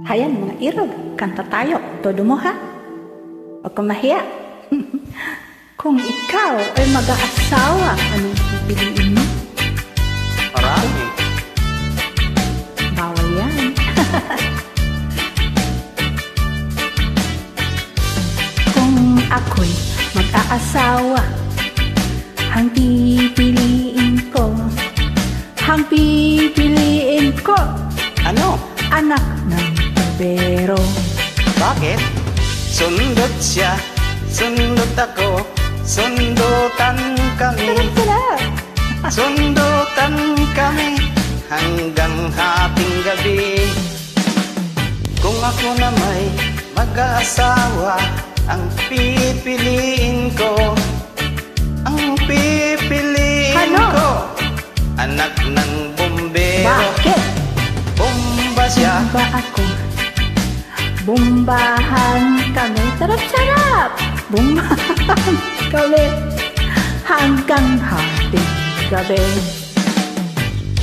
Hayan mga irog, kanta tayo. Todo mo ha? Huwag kang mahiya. Kung ikaw ay mag-aasawa, anong pipiliin mo? Marami. Bawal yan. Kung ako'y mag-aasawa, ang pipiliin ko, Ano? anak ng barbero. Bakit? Sundot siya, sundot ako, sundutan kami. Sarap! Sundutan kami hanggang hating gabi. Kung ako na may mag-aasawa, ang pipiliin ko, Ano? ko, anak ng bumbero. Bakit? Bomba siya, Ba ako? Bumbahan kami. Sarap-sarap! Bumbahan kami hanggang hating gabi.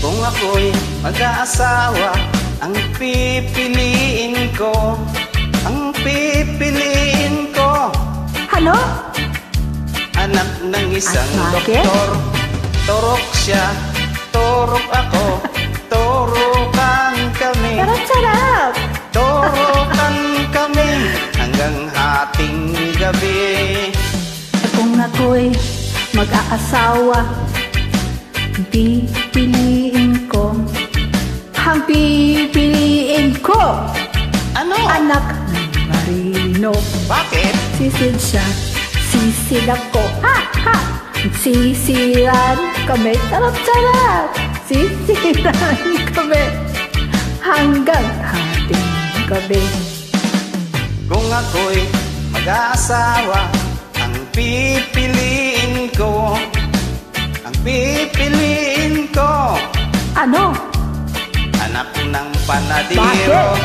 kung ako'y mag-aasawa, ang pipiliin ko, Ano? anak ng isang At bakit? doktor. Turok siya, turok ako, turukan kami. Sarap-sarap! Turukan kami hanggang hating gabi. Kung ako'y mag-aasawa, ang pipiliin ko, Ano? anak ng marino. Bakit? Sisid siya, sisid ako. Ha! Ha! Sisiran kami. Sarap-sarap! Sisiran kami hanggang hating gabi. Kung ako'y mag-aasawa, ang pipiliin ko, Ano? anak ng panadero.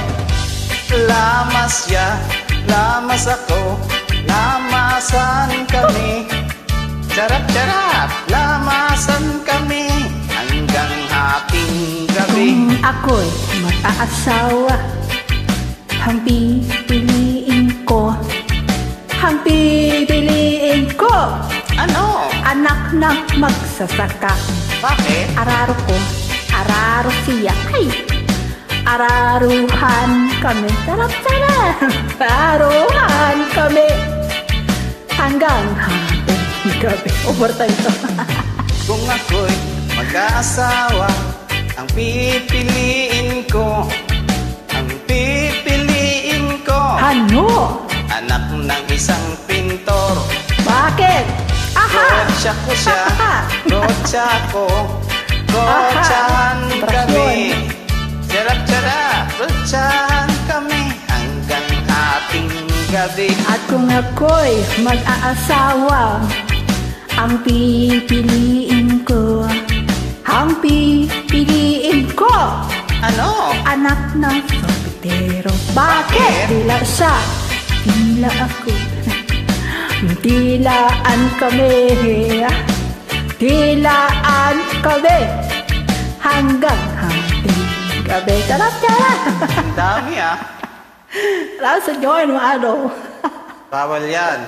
Lamas siya, lamas ako, lamasan kami. Sarap-sarap, lamasan kami hanggang hating gabi. Kung ako'y mag-aasawa, ang pipiliin ko, Ano? anak ng magsasaka. Bakit? Araro siya. Ay! Araruhan kami. Sarap-sarap! Araruhan kami hanggang hating gabi. Overtime to. Kung ako'y mag-aasawa, ang pipiliin ko, Ano? anak ng isang pintor. Bakit? Aha! Kotsa ko siya, kotsa ko, kotsahan kami. Sarap-sarap, kotsahan kami hanggang hating gabi. At kung ako'y mag-aasawa, ang pipiliin ko, Ano? anak ng soltero. Bakit? Dila siya, dila ako. Dilaan kami hanggang hating gabi. Sarap-sarap! Ang dami ah. Lasa join mo ano? Bawal yan.